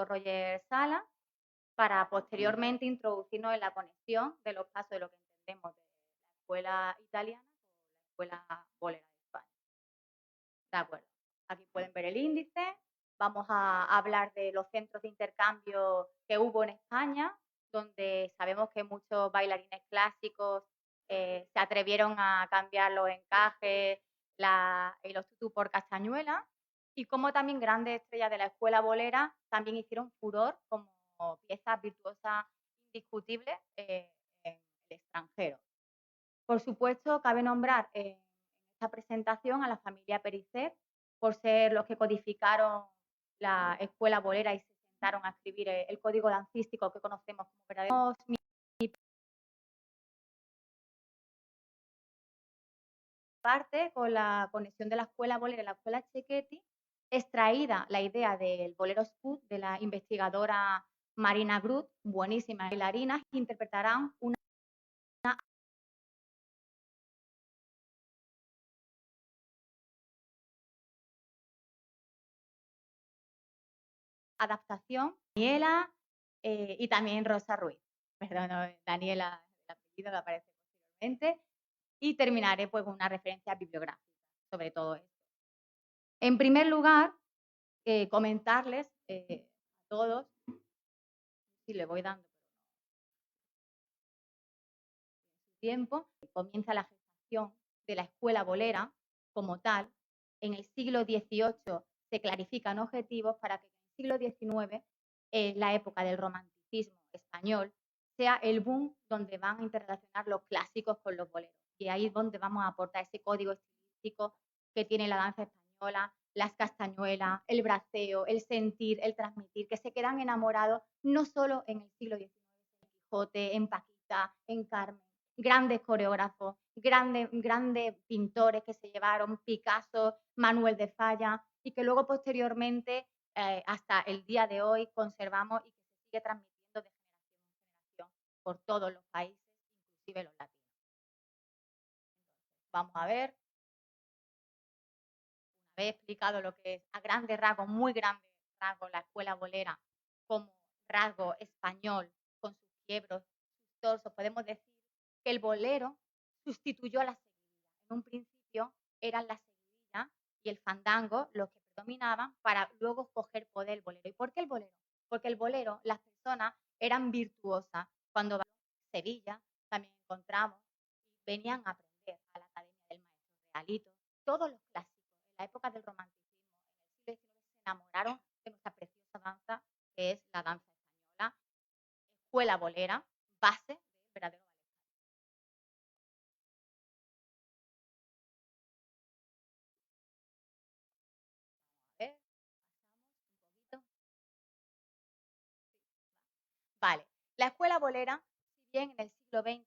Roger Sala para posteriormente introducirnos en la conexión de los pasos de lo que entendemos de la escuela italiana con la escuela bolera de España. De acuerdo. Aquí pueden ver el índice. Vamos a hablar de los centros de intercambio que hubo en España, donde sabemos que muchos bailarines clásicos se atrevieron a cambiar los encajes y los tutús por castañuela, y como también grandes estrellas de la escuela bolera también hicieron furor como piezas virtuosas indiscutibles en el extranjero. Por supuesto, cabe nombrar en esta presentación a la familia Pericet, por ser los que codificaron la escuela bolera y se sentaron a escribir el código dancístico que conocemos como verdadero. Parte con la conexión de la escuela bolera y la escuela Cecchetti, extraída la idea del bolero scoot de la investigadora Marina Grut, buenísimas bailarinas, que interpretarán una adaptación, Daniela y también Rosa Ruiz. Perdón, no, Daniela, el apellido que aparece posteriormente. Y terminaré pues con una referencia bibliográfica sobre todo esto. En primer lugar, comentarles a todos, si le voy dando tiempo, comienza la gestación de la escuela bolera como tal. En el siglo XVIII se clarifican objetivos para que en el siglo XIX, la época del romanticismo español, sea el boom donde van a interrelacionar los clásicos con los boleros. Y ahí es donde vamos a aportar ese código estilístico que tiene la danza española, las castañuelas, el braceo, el sentir, el transmitir, que se quedan enamorados no solo en el siglo XIX, en Quijote, en Paquita, en Carmen, grandes coreógrafos, grandes pintores que se llevaron, Picasso, Manuel de Falla, y que luego posteriormente, hasta el día de hoy, conservamos y que se sigue transmitiendo de generación en generación por todos los países, inclusive los latinos. Vamos a ver, una vez explicado lo que es a grandes rasgos, muy grandes rasgos, la escuela bolera como rasgo español, con sus quiebros, sus torsos, podemos decir que el bolero sustituyó a la seguidilla. En un principio eran la seguidilla y el fandango los que predominaban para luego coger poder el bolero. ¿Y por qué el bolero? Porque el bolero, las personas eran virtuosas. Cuando van a Sevilla también encontramos y venían a aprender a la Academia del Maestro Realito. Todos los clásicos en la época del romanticismo, en el siglo XIX, se enamoraron de nuestra preciosa danza, que es la danza española, escuela bolera, base del verdadero ballet. A ver, pasamos un poquito. Vale, la escuela bolera, si bien en el siglo XX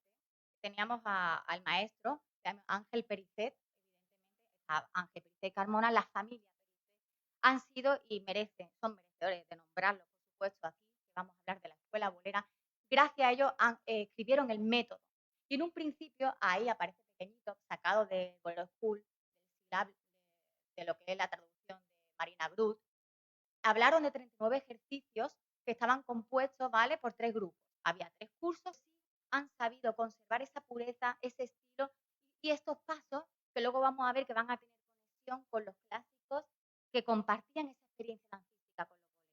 teníamos al maestro Ángel Pericet, evidentemente a Ángel Pericet Carmona, la familia Pericet han sido y merecen, son merecedores de nombrarlo, por supuesto, aquí, que vamos a hablar de la escuela bolera. Gracias a ellos escribieron el método. Y en un principio ahí aparece pequeñito, sacado de Bolero School, de lo que es la traducción de Marina Brut. Hablaron de 39 ejercicios que estaban compuestos, ¿vale?, por 3 grupos. Había 3 cursos y han sabido conservar esa pureza, ese estilo y estos pasos que luego vamos a ver que van a tener conexión con los clásicos que compartían esa experiencia dancística con los boleros.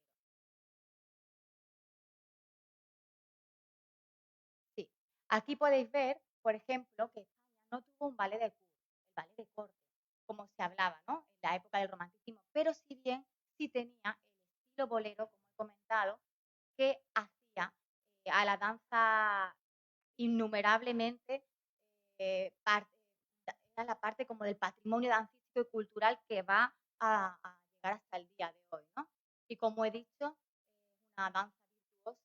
Sí, aquí podéis ver, por ejemplo, que España no tuvo un ballet de cour, el ballet de corte, como se hablaba, ¿no?, en la época del romanticismo, pero si bien sí tenía el estilo bolero, como he comentado, que hacía a la danza innumerablemente parte, era la parte como del patrimonio dancístico y cultural que va a llegar hasta el día de hoy, ¿no? Y como he dicho, una danza virtuosa,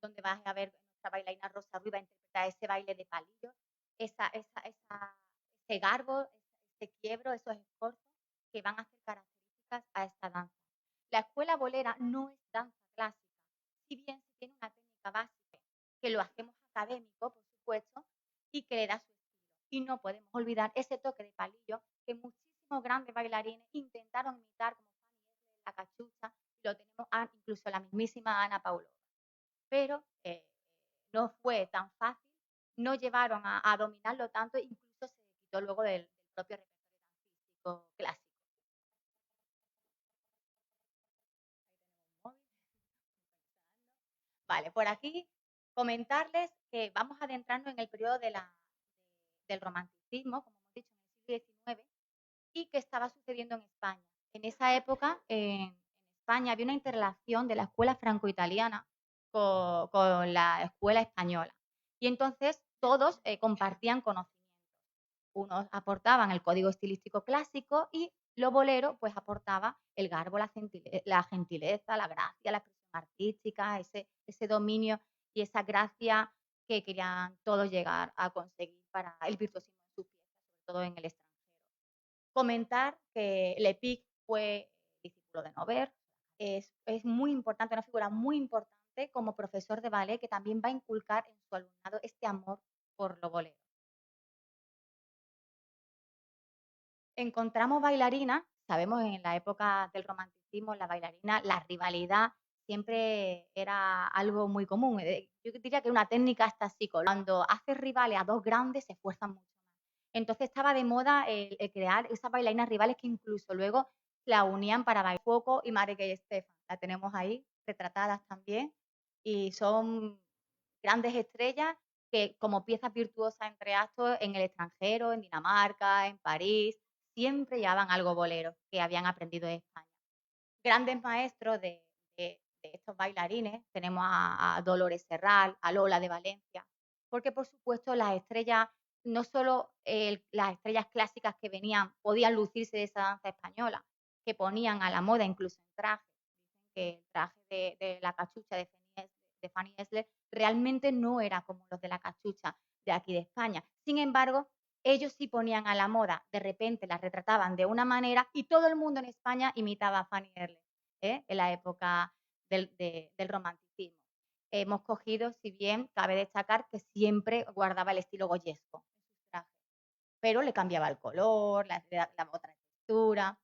donde vas a ver nuestra bailarina Rosa Ruiz va a interpretar ese baile de palillos, ese garbo, ese quiebro, esos esfuerzos que van a hacer características a esta danza. La escuela bolera no es danza clásica, si bien sí tiene una técnica básica, que lo hacemos académico, por supuesto, y que le da su estilo. Y no podemos olvidar ese toque de palillo que muchísimos grandes bailarines intentaron imitar, como Fanny Esler, la cachucha, y lo tenemos incluso la la mismísima Ana Paulova. Pero no fue tan fácil, no llevaron a dominarlo tanto, incluso se quitó luego del propio repertorio dancístico clásico. Vale, por aquí comentarles que vamos a adentrarnos en el periodo del romanticismo, como hemos dicho, en el siglo XIX, y que estaba sucediendo en España. En esa época, en España había una interrelación de la escuela franco-italiana con la escuela española. Y entonces todos compartían conocimientos. Unos aportaban el código estilístico clásico y los boleros pues aportaba el garbo, la gentileza, la gracia, la expresión artística, ese dominio y esa gracia que querían todos llegar a conseguir para el virtuosismo de sus piezas, sobre todo en el extranjero. Comentar que Lepic fue discípulo de Nover, es muy importante, una figura muy importante como profesor de ballet que también va a inculcar en su alumnado este amor por lo bolero. Encontramos bailarinas, sabemos en la época del romanticismo, la bailarina, la rivalidad siempre era algo muy común. Yo diría que una técnica hasta psicológica. Cuando haces rivales a dos grandes se esfuerzan mucho más. Entonces estaba de moda el crear esas bailarinas rivales que incluso luego la unían para bailar Foco y Marek y Estefan. La tenemos ahí retratadas también y son grandes estrellas que como piezas virtuosas entre actos en el extranjero, en Dinamarca, en París, siempre llevaban algo bolero que habían aprendido en España. Grandes maestros de estos bailarines, tenemos a Dolores Serral, a Lola de Valencia, porque por supuesto las estrellas, no solo las estrellas clásicas que venían, podían lucirse de esa danza española, que ponían a la moda incluso en traje. Dicen que el traje de la cachucha de Fanny Esler realmente no era como los de la cachucha de aquí de España. Sin embargo, ellos sí ponían a la moda, de repente la retrataban de una manera y todo el mundo en España imitaba a Fanny Erle, en la época del romanticismo. Hemos cogido, si bien cabe destacar que siempre guardaba el estilo goyesco en sus trajes, pero le cambiaba el color, la otra textura.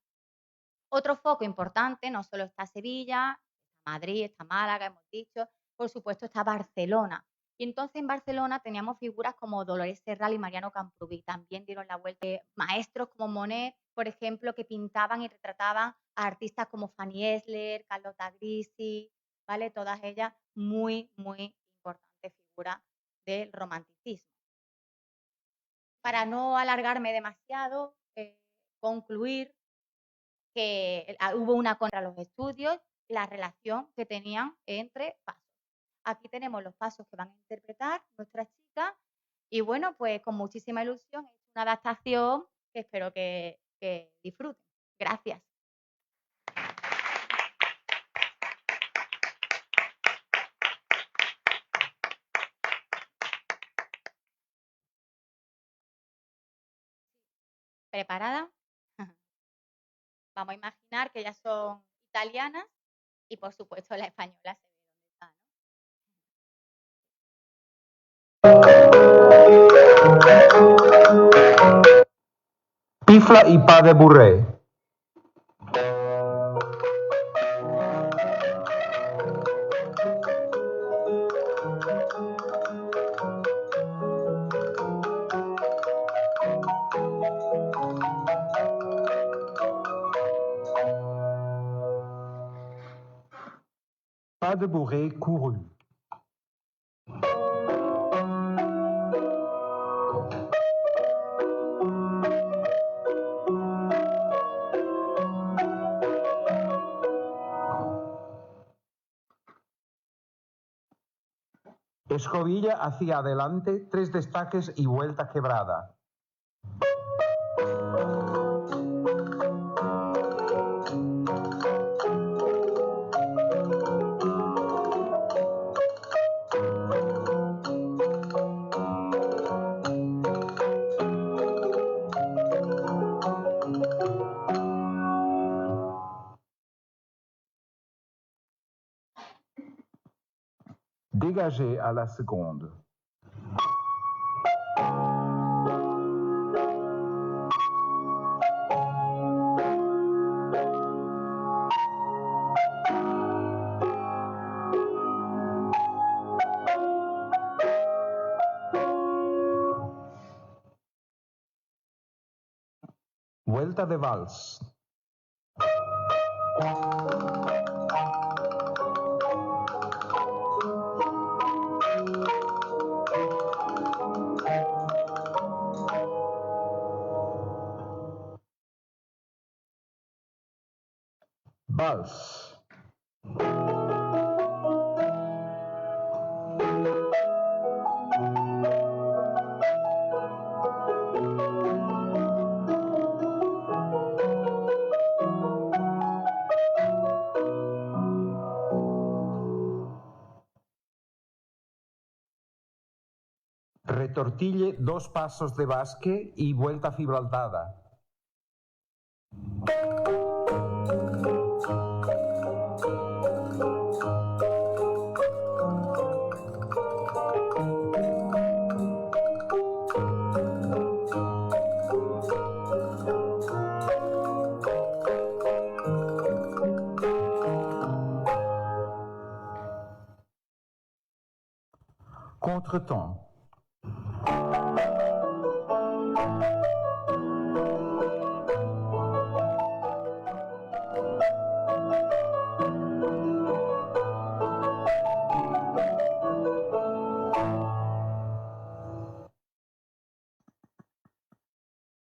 Otro foco importante, no solo está Sevilla, está Madrid, está Málaga, hemos dicho, por supuesto está Barcelona. Y entonces en Barcelona teníamos figuras como Dolores Serral y Mariano Camprubí. También dieron la vuelta. Maestros como Monet, por ejemplo, que pintaban y retrataban a artistas como Fanny Esler, Carlota Grisi, ¿vale? Todas ellas muy, muy importantes figuras del romanticismo. Para no alargarme demasiado, concluir que hubo una contra los estudios, la relación que tenían entre pasos. Aquí tenemos los pasos que van a interpretar nuestras chicas y bueno, pues con muchísima ilusión es una adaptación que espero que disfruten. Gracias. ¿Preparada? Vamos a imaginar que ellas son italianas y por supuesto la española se ve dónde está, ¿no? Pifla y pas de bourrée. Pas de bourrée couru. Escobilla hacia adelante, 3 destaques y vuelta quebrada. Dégagé à la seconde. vuelta de vals. Vals. Retortille 2 pasos de basque y vuelta fibraltada. Contretemps.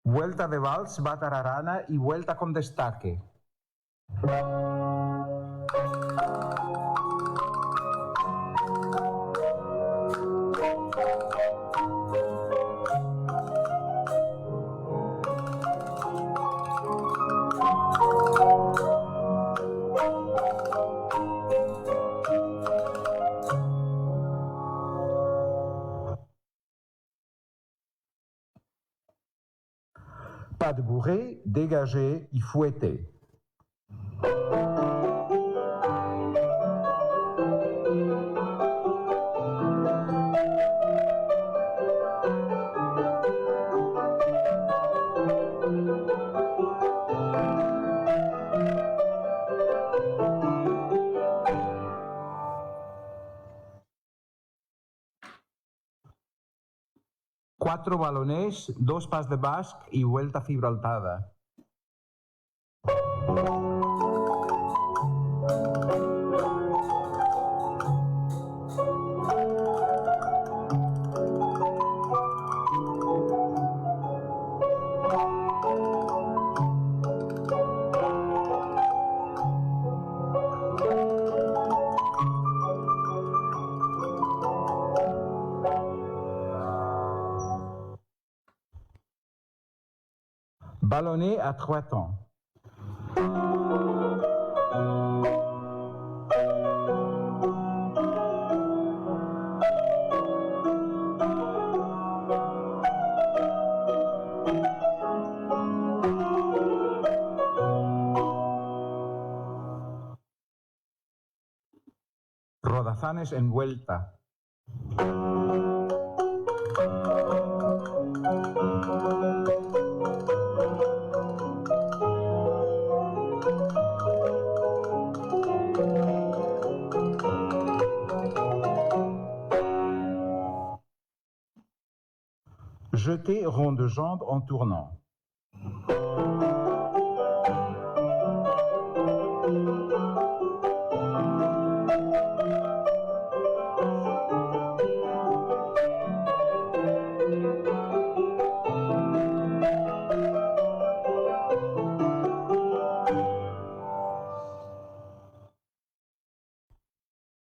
Vuelta de vals, batararana y vuelta con destaque. Pas de bourrée, dégagé y fouetté. Cuatro balones, 2 pas de basque y vuelta fibraltada. Ballonné à 3 temps. Rodazanes en vuelta. Jeter rond de jambe en tournant.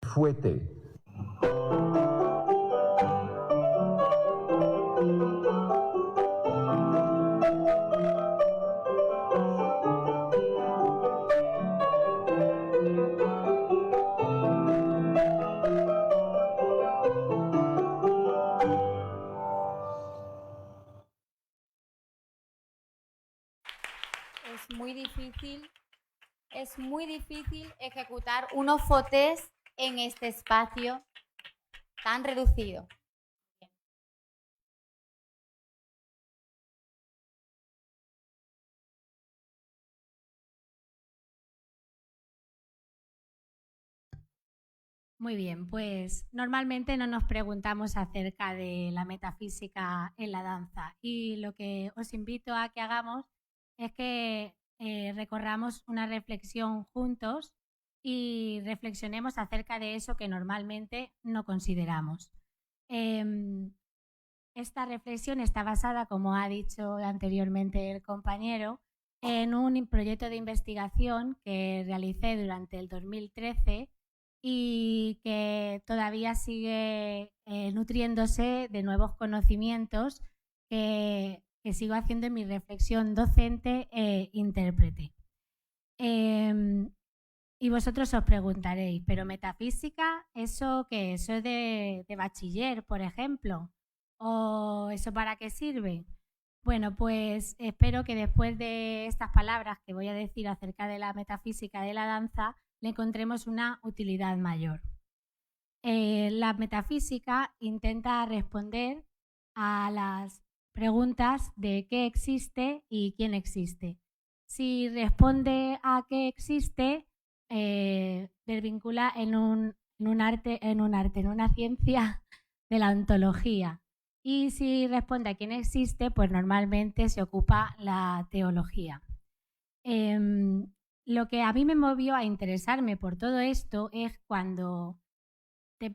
Fouetté. Es muy difícil ejecutar unos fautés en este espacio tan reducido. Muy bien, pues normalmente no nos preguntamos acerca de la metafísica en la danza y lo que os invito a que hagamos es que recorramos una reflexión juntos y reflexionemos acerca de eso que normalmente no consideramos. Esta reflexión está basada, como ha dicho anteriormente el compañero, en un proyecto de investigación que realicé durante el 2013 y que todavía sigue nutriéndose de nuevos conocimientos que sigo haciendo en mi reflexión docente e intérprete. Y vosotros os preguntaréis, ¿pero metafísica, eso qué es? ¿Eso es de bachiller, por ejemplo? ¿O eso para qué sirve? Bueno, pues espero que después de estas palabras que voy a decir acerca de la metafísica de la danza, le encontremos una utilidad mayor. La metafísica intenta responder a las preguntas de qué existe y quién existe. Si responde a qué existe, desvincula en una ciencia de la ontología. Y si responde a quién existe, pues normalmente se ocupa la teología. Lo que a mí me movió a interesarme por todo esto es cuando te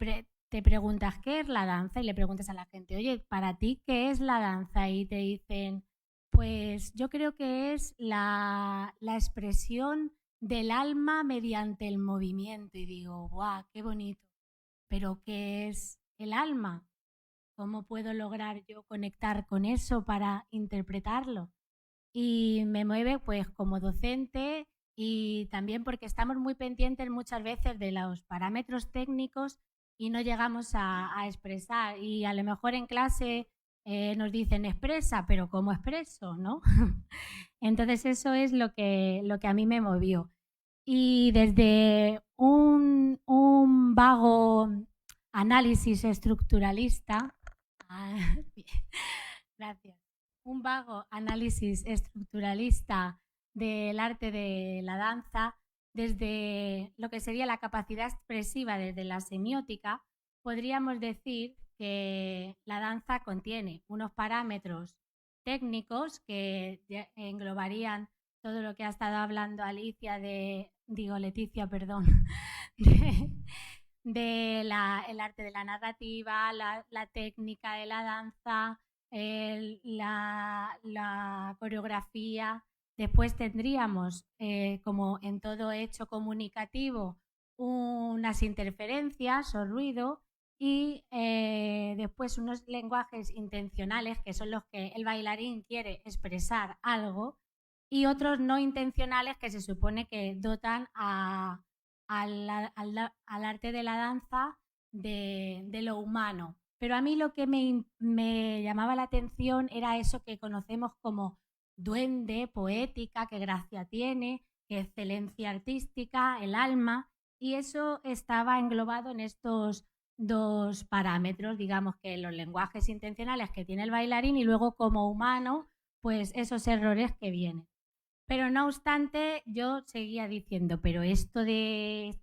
preguntas qué es la danza y le preguntas a la gente, oye, para ti, ¿qué es la danza? Y te dicen, pues yo creo que es la expresión del alma mediante el movimiento. Y digo, ¡guau, qué bonito! ¿Pero qué es el alma? ¿Cómo puedo lograr yo conectar con eso para interpretarlo? Y me mueve pues como docente y también porque estamos muy pendientes muchas veces de los parámetros técnicos y no llegamos a expresar. Y a lo mejor en clase nos dicen expresa, pero ¿cómo expreso? ¿No? Entonces eso es lo que a mí me movió. Y desde un vago análisis estructuralista, gracias, un vago análisis estructuralista del arte de la danza, desde lo que sería la capacidad expresiva desde la semiótica, podríamos decir que la danza contiene unos parámetros técnicos que englobarían todo lo que ha estado hablando Leticia, el arte de la narrativa, la técnica de la danza, la coreografía. Después tendríamos, como en todo hecho comunicativo, unas interferencias o ruido y después unos lenguajes intencionales, que son los que el bailarín quiere expresar algo, y otros no intencionales que se supone que dotan al arte de la danza de lo humano. Pero a mí lo que me llamaba la atención era eso que conocemos como duende, poética, qué gracia tiene, qué excelencia artística, el alma, y eso estaba englobado en estos dos parámetros, digamos que los lenguajes intencionales que tiene el bailarín y luego como humano, pues esos errores que vienen. Pero no obstante, yo seguía diciendo, pero esto del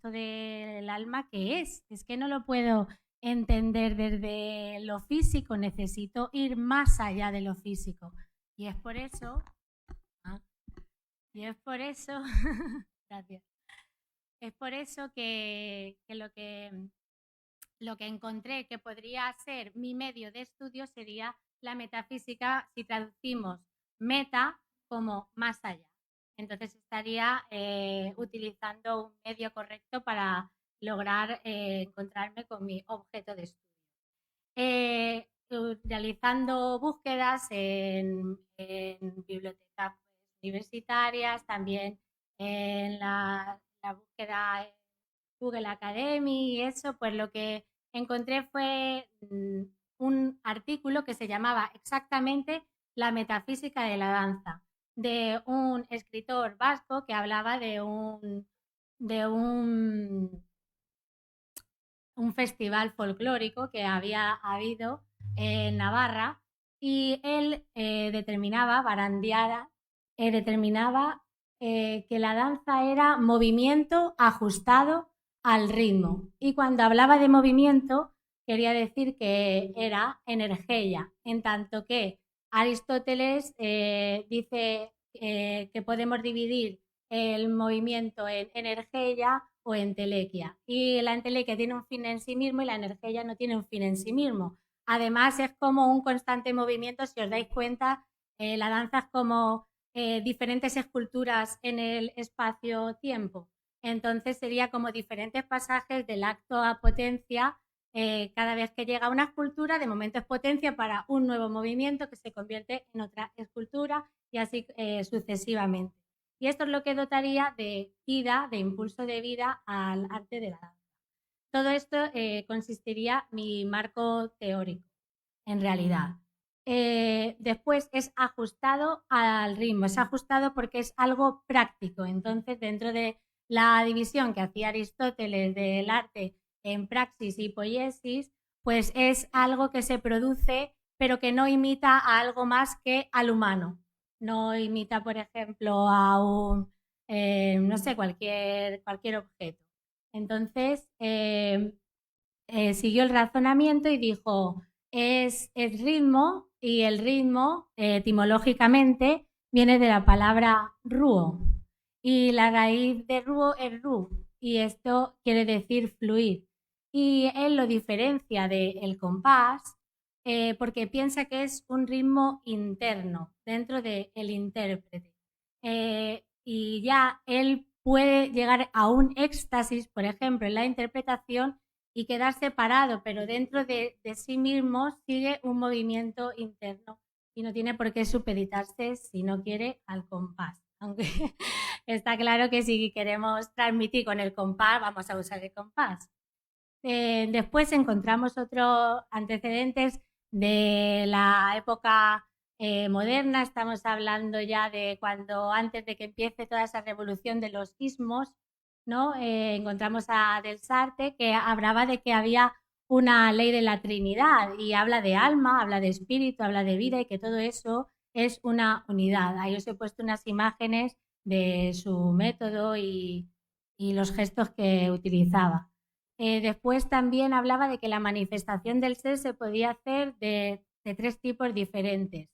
alma, ¿qué es? Es que no lo puedo entender desde lo físico, necesito ir más allá de lo físico. Y es por eso, gracias. Es por eso que lo que encontré que podría ser mi medio de estudio sería la metafísica, si traducimos meta como más allá. Entonces estaría utilizando un medio correcto para lograr encontrarme con mi objeto de estudio. Realizando búsquedas en bibliotecas universitarias, también en la búsqueda en Google Academy y eso, pues lo que encontré fue un artículo que se llamaba exactamente La metafísica de la danza, de un escritor vasco que hablaba de un festival folclórico que había habido en Navarra y él determinaba que la danza era movimiento ajustado al ritmo. Y cuando hablaba de movimiento quería decir que era energía, en tanto que Aristóteles dice que podemos dividir el movimiento en energía o entelequia. Y la entelequia tiene un fin en sí mismo y la energía no tiene un fin en sí mismo. Además, es como un constante movimiento, si os dais cuenta, la danza es como diferentes esculturas en el espacio-tiempo. Entonces sería como diferentes pasajes del acto a potencia. Cada vez que llega una escultura, de momento es potencia para un nuevo movimiento que se convierte en otra escultura y así sucesivamente. Y esto es lo que dotaría de vida, de impulso de vida al arte de la danza. Todo esto consistiría mi marco teórico, en realidad. Después es ajustado al ritmo, es ajustado porque es algo práctico. Entonces, dentro de la división que hacía Aristóteles del arte en praxis y poiesis, pues es algo que se produce pero que no imita a algo más que al humano. No imita, por ejemplo, a un, no sé, cualquier objeto. Entonces, siguió el razonamiento y dijo, es ritmo, y el ritmo, etimológicamente, viene de la palabra ruo, y la raíz de ruo es ru, y esto quiere decir fluir. Y él lo diferencia del compás porque piensa que es un ritmo interno dentro del intérprete. Y ya él puede llegar a un éxtasis, por ejemplo, en la interpretación y quedar separado, pero dentro de sí mismo sigue un movimiento interno y no tiene por qué supeditarse, si no quiere, al compás. Aunque está claro que si queremos transmitir con el compás, vamos a usar el compás. Después encontramos otros antecedentes de la época moderna. Estamos hablando ya de cuando, antes de que empiece toda esa revolución de los ismos, ¿no? Encontramos a Del Sartre, que hablaba de que había una ley de la Trinidad y habla de alma, habla de espíritu, habla de vida y que todo eso es una unidad. Ahí os he puesto unas imágenes de su método y los gestos que utilizaba. Después también hablaba de que la manifestación del ser se podía hacer de 3 tipos diferentes.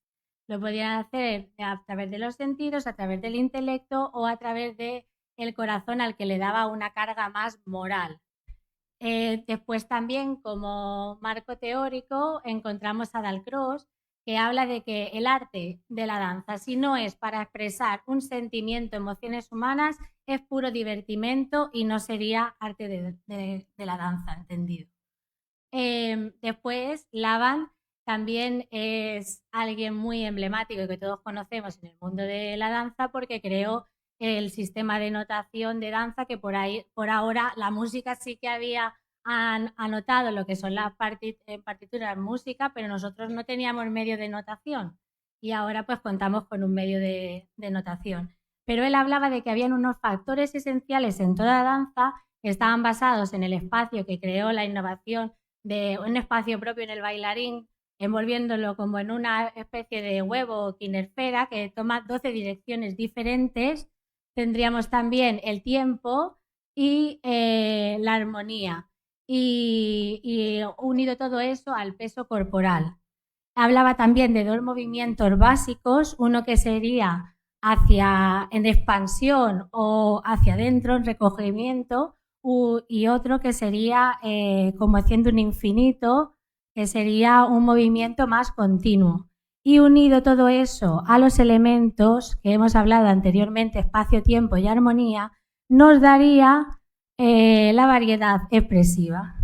Lo podían hacer a través de los sentidos, a través del intelecto o a través del corazón, al que le daba una carga más moral. Después también, como marco teórico, encontramos a Dalcroze, que habla de que el arte de la danza, si no es para expresar un sentimiento, emociones humanas, es puro divertimento y no sería arte de la danza, entendido. Después, Laban también es alguien muy emblemático y que todos conocemos en el mundo de la danza porque creó el sistema de notación de danza, que por ahora la música sí que había anotado lo que son las partituras de música, pero nosotros no teníamos medio de notación y ahora pues contamos con un medio de notación. Pero él hablaba de que habían unos factores esenciales en toda danza que estaban basados en el espacio que creó la innovación de un espacio propio en el bailarín, envolviéndolo como en una especie de huevo o quinesfera que toma 12 direcciones diferentes. Tendríamos también el tiempo y la armonía y unido todo eso al peso corporal. Hablaba también de 2 movimientos básicos, uno que sería en expansión o hacia adentro, en recogimiento, y otro que sería como haciendo un infinito, que sería un movimiento más continuo. Y unido todo eso a los elementos que hemos hablado anteriormente, espacio, tiempo y armonía, nos daría la variedad expresiva.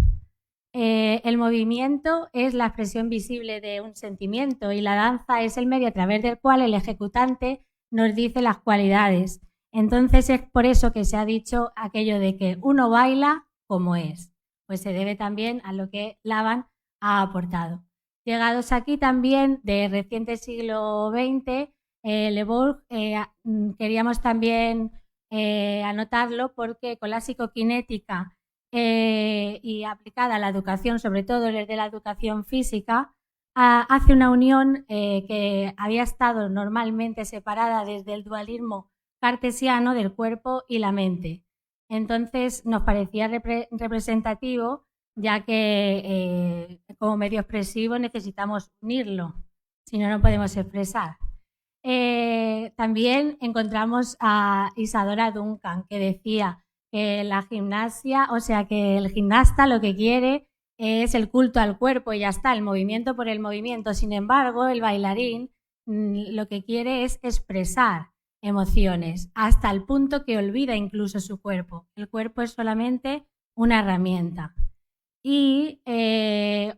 El movimiento es la expresión visible de un sentimiento y la danza es el medio a través del cual el ejecutante nos dice las cualidades. Entonces es por eso que se ha dicho aquello de que uno baila como es. Pues se debe también a lo que Laban ha aportado. Llegados aquí también de reciente siglo XX, Le Bourg, queríamos también anotarlo porque con la psicoquinética y aplicada a la educación, sobre todo desde la educación física, hace una unión que había estado normalmente separada desde el dualismo cartesiano del cuerpo y la mente. Entonces nos parecía representativo, ya que como medio expresivo necesitamos unirlo, si no, no podemos expresar. También encontramos a Isadora Duncan, que decía que la gimnasia, o sea, que el gimnasta lo que quiere es el culto al cuerpo y ya está, el movimiento por el movimiento. Sin embargo, el bailarín lo que quiere es expresar emociones hasta el punto que olvida incluso su cuerpo. El cuerpo es solamente una herramienta. Y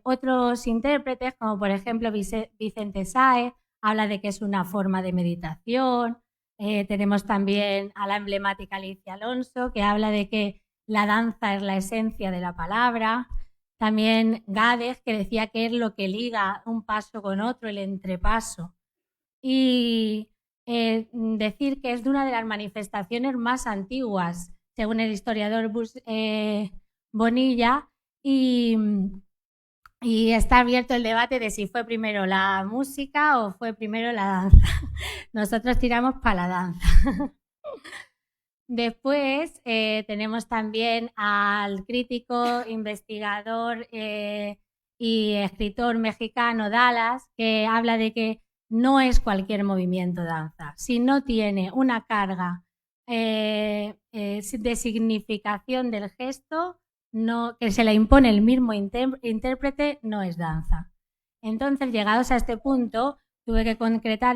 otros intérpretes, como por ejemplo Vicente Sáez, habla de que es una forma de meditación. Tenemos también a la emblemática Alicia Alonso, que habla de que la danza es la esencia de la palabra. También Gades, que decía que es lo que liga un paso con otro, el entrepaso. Y decir que es de una de las manifestaciones más antiguas, según el historiador Bonilla, y está abierto el debate de si fue primero la música o fue primero la danza. Nosotros tiramos para la danza. Después tenemos también al crítico, investigador y escritor mexicano Dallas, que habla de que no es cualquier movimiento danza. Si no tiene una carga de significación del gesto, que se le impone el mismo intérprete, no es danza. Entonces, llegados a este punto, tuve que concretar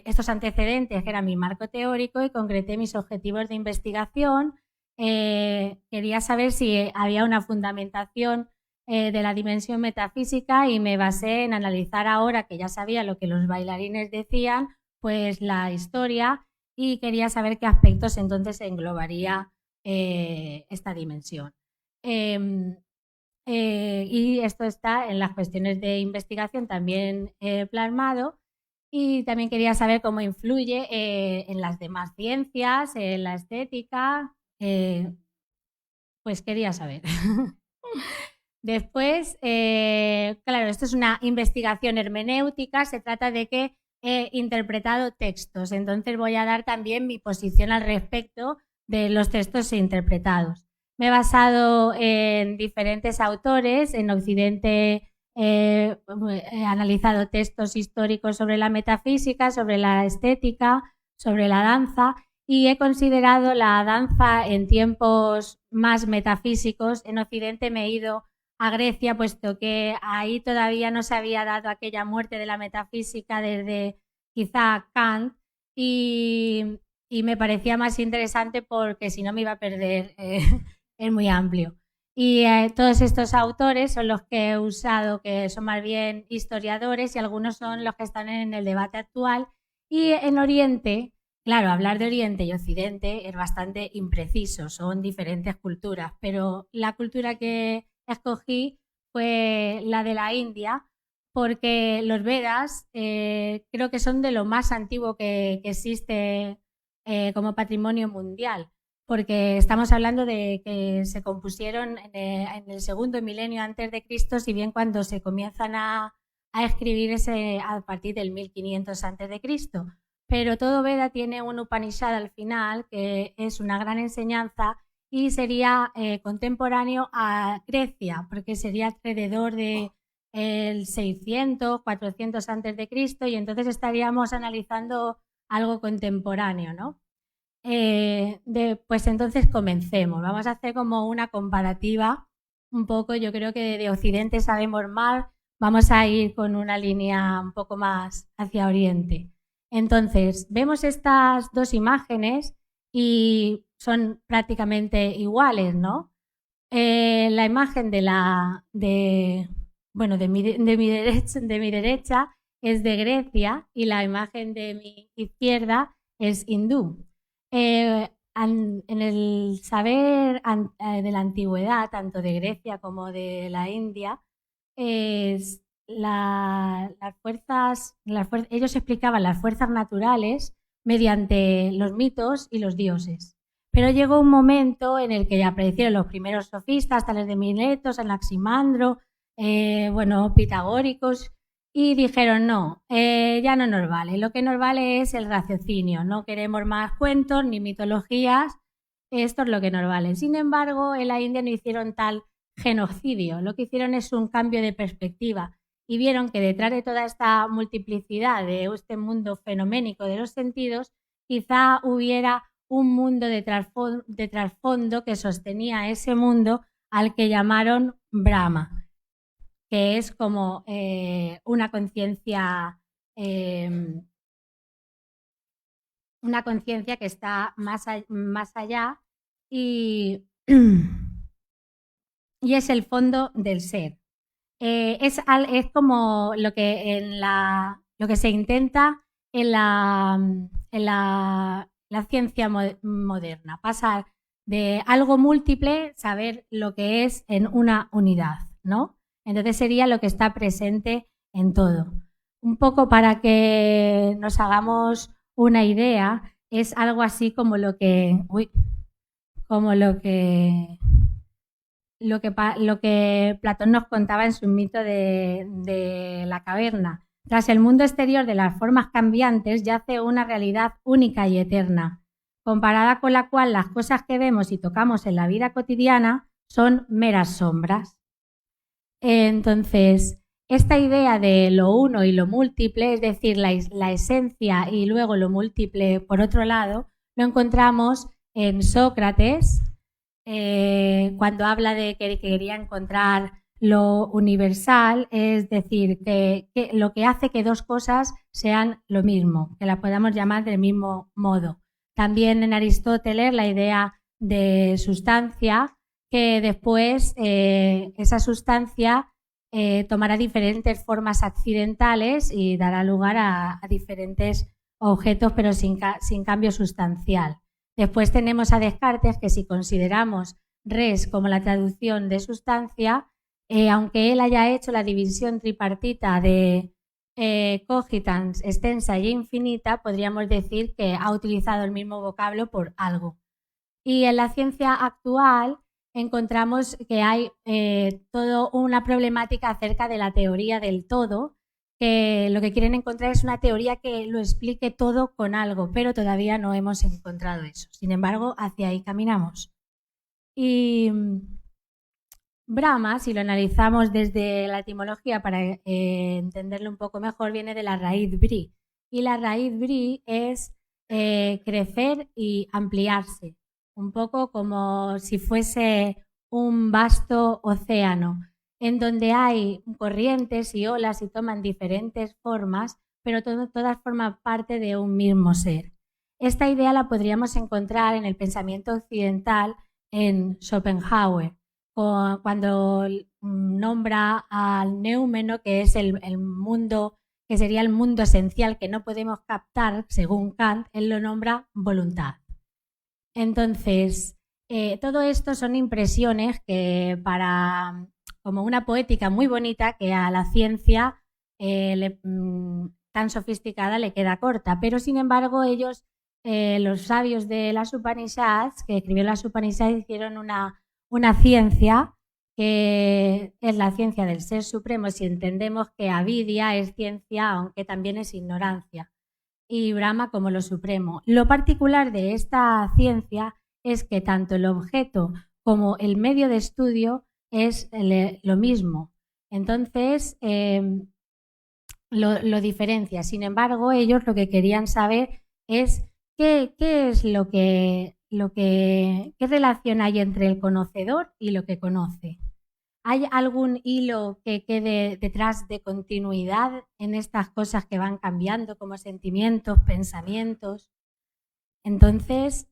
estos antecedentes, que era mi marco teórico, y concreté mis objetivos de investigación. Quería saber si había una fundamentación de la dimensión metafísica y me basé en analizar, ahora que ya sabía lo que los bailarines decían, pues la historia, y quería saber qué aspectos entonces englobaría esta dimensión. Y esto está en las cuestiones de investigación también plasmado, y también quería saber cómo influye en las demás ciencias, en la estética, pues quería saber. Después, claro, esto es una investigación hermenéutica, se trata de que he interpretado textos, entonces voy a dar también mi posición al respecto de los textos interpretados. Me he basado en diferentes autores. En Occidente he analizado textos históricos sobre la metafísica, sobre la estética, sobre la danza, y he considerado la danza en tiempos más metafísicos. En Occidente me he ido a Grecia, puesto que ahí todavía no se había dado aquella muerte de la metafísica desde quizá Kant, y me parecía más interesante porque si no me iba a perder, es muy amplio. Y todos estos autores son los que he usado, que son más bien historiadores, y algunos son los que están en el debate actual. Y en Oriente, claro, hablar de Oriente y Occidente es bastante impreciso, son diferentes culturas, pero la cultura que escogí fue la de la India, porque los Vedas creo que son de lo más antiguo que existe como patrimonio mundial, porque estamos hablando de que se compusieron en el segundo milenio antes de Cristo, si bien cuando se comienzan a escribir a partir del 1500 antes de Cristo. Pero todo Veda tiene un Upanishad al final, que es una gran enseñanza, y sería contemporáneo a Grecia, porque sería alrededor de el 600, 400 antes de Cristo, y entonces estaríamos analizando algo contemporáneo, ¿no? Pues entonces comencemos. Vamos a hacer como una comparativa un poco. Yo creo que de Occidente sabemos más, vamos a ir con una línea un poco más hacia Oriente. Entonces, vemos estas dos imágenes y son prácticamente iguales, ¿no? La imagen de mi derecha es de Grecia, y la imagen de mi izquierda es hindú. En el saber de la antigüedad, tanto de Grecia como de la India, ellos explicaban las fuerzas naturales mediante los mitos y los dioses. Pero llegó un momento en el que ya aparecieron los primeros sofistas, tales de Mileto, Anaximandro, pitagóricos, y dijeron no, ya no nos vale, lo que nos vale es el raciocinio, no queremos más cuentos ni mitologías, esto es lo que nos vale. Sin embargo, en la India no hicieron tal genocidio, lo que hicieron es un cambio de perspectiva, y vieron que detrás de toda esta multiplicidad de este mundo fenoménico de los sentidos, quizá hubiera un mundo de trasfondo que sostenía ese mundo al que llamaron Brahma, que es como una conciencia que está más allá y es el fondo del ser. Es como lo que lo que se intenta en la ciencia moderna, pasar de algo múltiple, saber lo que es en una unidad, ¿no? Entonces sería lo que está presente en todo. Un poco para que nos hagamos una idea, es algo así como lo que Platón nos contaba en su mito de la caverna. Tras el mundo exterior de las formas cambiantes yace una realidad única y eterna, comparada con la cual las cosas que vemos y tocamos en la vida cotidiana son meras sombras. Entonces, esta idea de lo uno y lo múltiple, es decir, la esencia y luego lo múltiple por otro lado, lo encontramos en Sócrates, cuando habla de que quería encontrar lo universal, es decir, que lo que hace que dos cosas sean lo mismo, que la podamos llamar del mismo modo. También en Aristóteles la idea de sustancia, que después esa sustancia tomará diferentes formas accidentales y dará lugar a diferentes objetos, pero sin cambio sustancial. Después tenemos a Descartes, que si consideramos res como la traducción de sustancia, aunque él haya hecho la división tripartita de cogitans, extensa y infinita, podríamos decir que ha utilizado el mismo vocablo por algo. Y en la ciencia actual encontramos que hay toda una problemática acerca de la teoría del todo, que lo que quieren encontrar es una teoría que lo explique todo con algo, pero todavía no hemos encontrado eso. Sin embargo, hacia ahí caminamos. Y Brahma, si lo analizamos desde la etimología para entenderlo un poco mejor, viene de la raíz bri. Y la raíz bri es crecer y ampliarse, un poco como si fuese un vasto océano, en donde hay corrientes y olas y toman diferentes formas, pero todas forman parte de un mismo ser. Esta idea la podríamos encontrar en el pensamiento occidental en Schopenhauer, cuando nombra al neúmeno, que es el mundo, que sería el mundo esencial que no podemos captar, según Kant, él lo nombra voluntad. Entonces, todo esto son impresiones que como una poética muy bonita que a la ciencia tan sofisticada le queda corta, pero sin embargo ellos, los sabios de las Upanishads, que escribieron las Upanishads, hicieron una ciencia que es la ciencia del ser supremo, si entendemos que avidya es ciencia, aunque también es ignorancia, y Brahma como lo supremo. Lo particular de esta ciencia es que tanto el objeto como el medio de estudio es lo mismo. Entonces, lo diferencia. Sin embargo, ellos lo que querían saber es qué es qué relación hay entre el conocedor y lo que conoce. ¿Hay algún hilo que quede detrás de continuidad en estas cosas que van cambiando, como sentimientos, pensamientos? Entonces,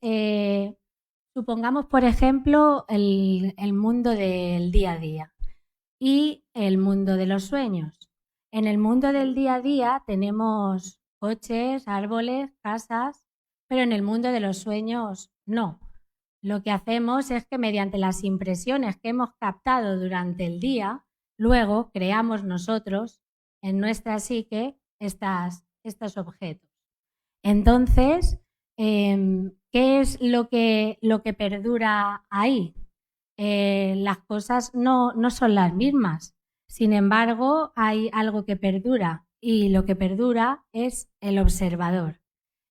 supongamos, por ejemplo, el mundo del día a día y el mundo de los sueños. En el mundo del día a día tenemos coches, árboles, casas, pero en el mundo de los sueños no. Lo que hacemos es que mediante las impresiones que hemos captado durante el día, luego creamos nosotros en nuestra psique estos objetos. Entonces, ¿qué es lo que perdura ahí? Las cosas no son las mismas. Sin embargo, hay algo que perdura y lo que perdura es el observador.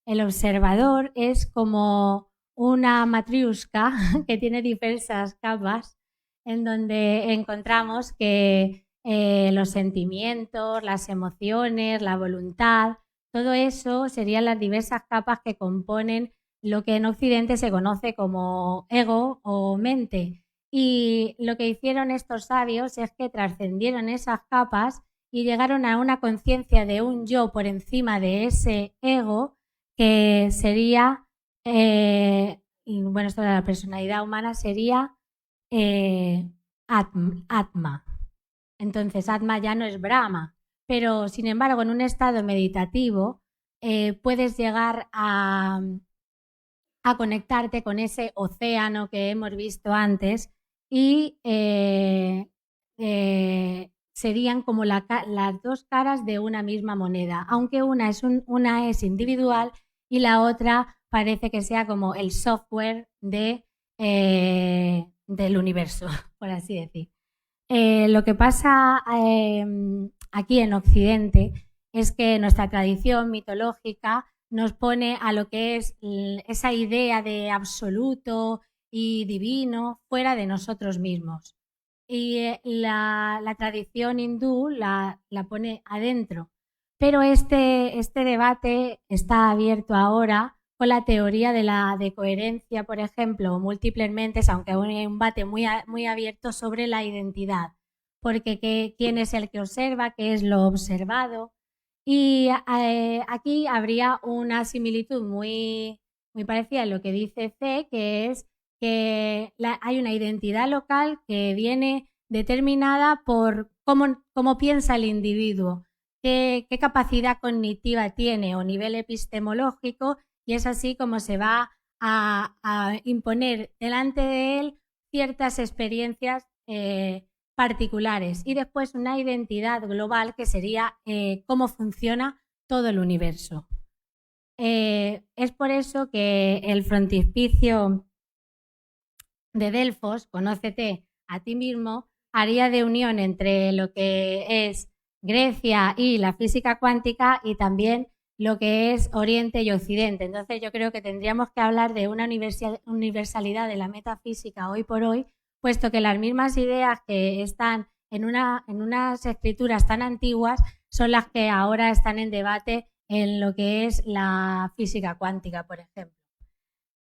El observador es como una matriushka que tiene diversas capas, en donde encontramos que los sentimientos, las emociones, la voluntad, todo eso serían las diversas capas que componen lo que en Occidente se conoce como ego o mente. Y lo que hicieron estos sabios es que trascendieron esas capas y llegaron a una conciencia de un yo por encima de ese ego, que sería, bueno, esto de la personalidad humana sería Atma. Entonces, Atma ya no es Brahma, pero sin embargo, en un estado meditativo puedes llegar a conectarte con ese océano que hemos visto antes y serían como las dos caras de una misma moneda, aunque una es individual y la otra parece que sea como el software del universo, por así decir. Lo que pasa aquí en Occidente es que nuestra tradición mitológica nos pone a lo que es esa idea de absoluto y divino fuera de nosotros mismos. Y la tradición hindú la pone adentro. Pero este debate está abierto ahora con la teoría de coherencia, por ejemplo, o múltiples mentes, aunque aún hay un debate muy abierto sobre la identidad, porque quién es el que observa, qué es lo observado. Y aquí habría una similitud muy parecida a lo que dice C, que es que hay una identidad local que viene determinada por cómo piensa el individuo, qué capacidad cognitiva tiene o nivel epistemológico, y es así como se va a imponer delante de él ciertas experiencias particulares, y después una identidad global que sería cómo funciona todo el universo. Es por eso que el frontispicio de Delfos, Conócete a ti mismo, haría de unión entre lo que es Grecia y la física cuántica, y también lo que es Oriente y Occidente. Entonces yo creo que tendríamos que hablar de una universalidad de la metafísica hoy por hoy, puesto que las mismas ideas que están en unas escrituras tan antiguas son las que ahora están en debate en lo que es la física cuántica, por ejemplo.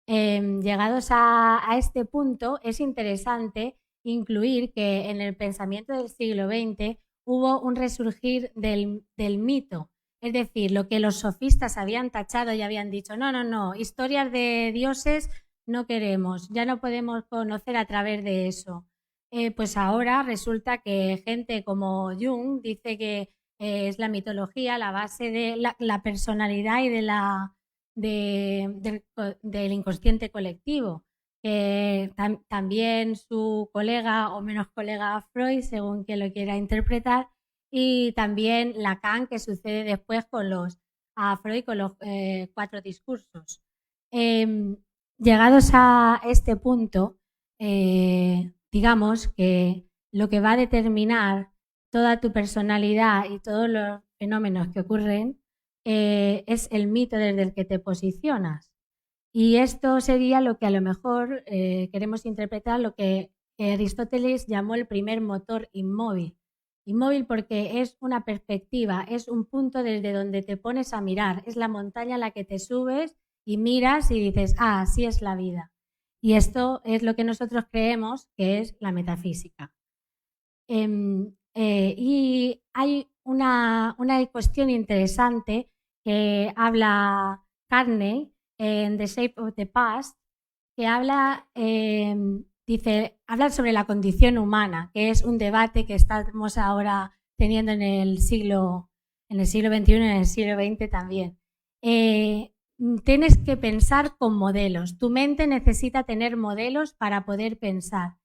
Llegados a este punto, es interesante incluir que en el pensamiento del siglo XX hubo un resurgir del mito. Es decir, lo que los sofistas habían tachado y habían dicho, no, historias de dioses no queremos, ya no podemos conocer a través de eso. Pues ahora resulta que gente como Jung dice que es la mitología la base de la personalidad y del inconsciente colectivo. También su colega o menos colega Freud, según quien lo quiera interpretar, y también Lacan, que sucede después a Freud con los 4 discursos. Llegados a este punto, digamos que lo que va a determinar toda tu personalidad y todos los fenómenos que ocurren es el mito desde el que te posicionas. Y esto sería lo que a lo mejor queremos interpretar, lo que Aristóteles llamó el primer motor inmóvil. Inmóvil porque es una perspectiva, es un punto desde donde te pones a mirar, es la montaña a la que te subes y miras y dices, así es la vida. Y esto es lo que nosotros creemos que es la metafísica. Y hay una cuestión interesante que habla Carney en The Shape of the Past, que habla sobre la condición humana, que es un debate que estamos ahora teniendo en el siglo XXI y en el siglo XX también. Tienes que pensar con modelos. Tu mente necesita tener modelos para poder pensar.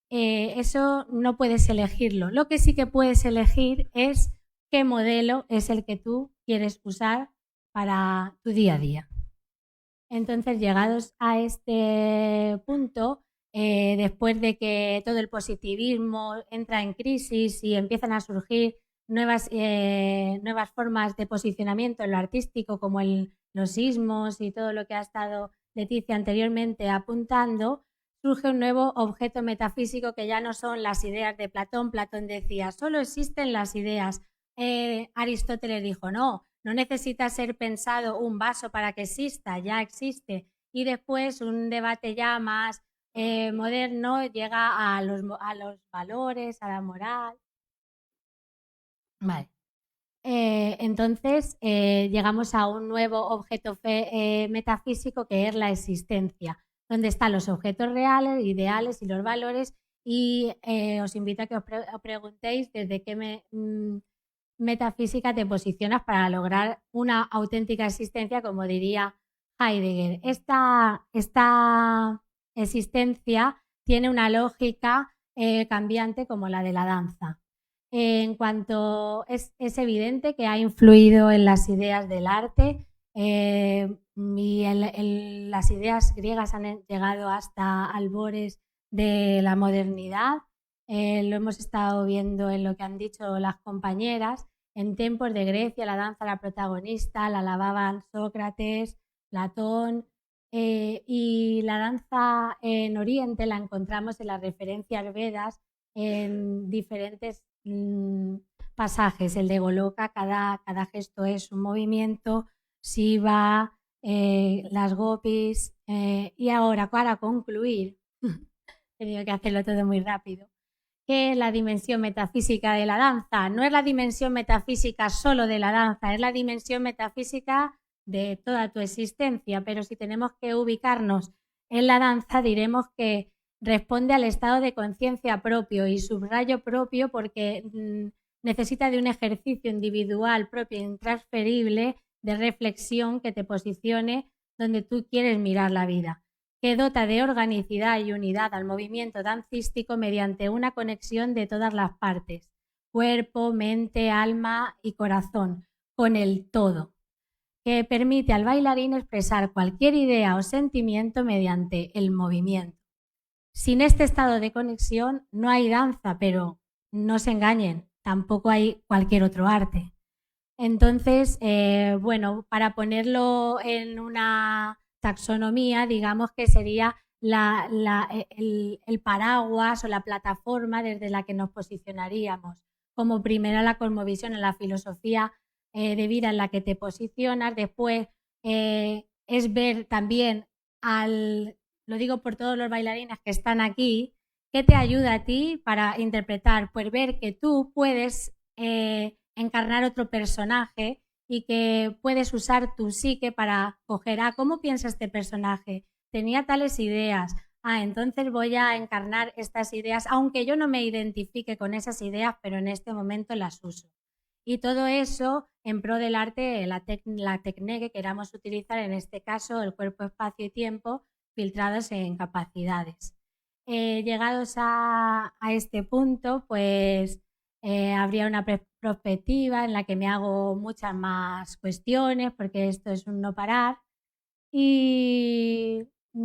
Eso no puedes elegirlo. Lo que sí que puedes elegir es qué modelo es el que tú quieres usar para tu día a día. Entonces, llegados a este punto, después de que todo el positivismo entra en crisis y empiezan a surgir nuevas formas de posicionamiento en lo artístico, como los sismos y todo lo que ha estado Leticia anteriormente apuntando, surge un nuevo objeto metafísico que ya no son las ideas de Platón. Platón decía, solo existen las ideas. Aristóteles dijo, no necesita ser pensado un vaso para que exista, ya existe. Y después un debate ya más moderno llega a los valores, a la moral. Vale. Entonces llegamos a un nuevo objeto metafísico que es la existencia, donde están los objetos reales, ideales y los valores, y os invito a que os preguntéis desde qué metafísica te posicionas para lograr una auténtica existencia, como diría Heidegger. Esta existencia tiene una lógica cambiante como la de la danza. En cuanto es evidente que ha influido en las ideas del arte y las ideas griegas han llegado hasta albores de la modernidad. Lo hemos estado viendo en lo que han dicho las compañeras. En tiempos de Grecia la danza era protagonista, la alababan Sócrates, Platón, y la danza en Oriente la encontramos en las referencias Vedas en diferentes pasajes. El de Goloka, cada gesto es un movimiento, Shiva, las gopis, y ahora para concluir, he tenido que hacerlo todo muy rápido, que es la dimensión metafísica de la danza. No es la dimensión metafísica solo de la danza, es la dimensión metafísica de toda tu existencia, pero si tenemos que ubicarnos en la danza diremos que responde al estado de conciencia propio, y subrayo propio porque necesita de un ejercicio individual propio e intransferible de reflexión que te posicione donde tú quieres mirar la vida, que dota de organicidad y unidad al movimiento dancístico mediante una conexión de todas las partes, cuerpo, mente, alma y corazón, con el todo, que permite al bailarín expresar cualquier idea o sentimiento mediante el movimiento. Sin este estado de conexión no hay danza, pero no se engañen, tampoco hay cualquier otro arte. Entonces, bueno, para ponerlo en una taxonomía, digamos que sería el paraguas o la plataforma desde la que nos posicionaríamos. Como primero la cosmovisión en la filosofía de vida en la que te posicionas, después es ver también lo digo por todos los bailarines que están aquí, ¿qué te ayuda a ti para interpretar? Pues ver que tú puedes encarnar otro personaje y que puedes usar tu psique para coger, ¿cómo piensa este personaje? Tenía tales ideas, entonces voy a encarnar estas ideas, aunque yo no me identifique con esas ideas, pero en este momento las uso. Y todo eso en pro del arte, la técnica que queramos utilizar, en este caso el cuerpo, espacio y tiempo, filtrados en capacidades. Llegados a este punto, pues habría una perspectiva en la que me hago muchas más cuestiones, porque esto es un no parar. Y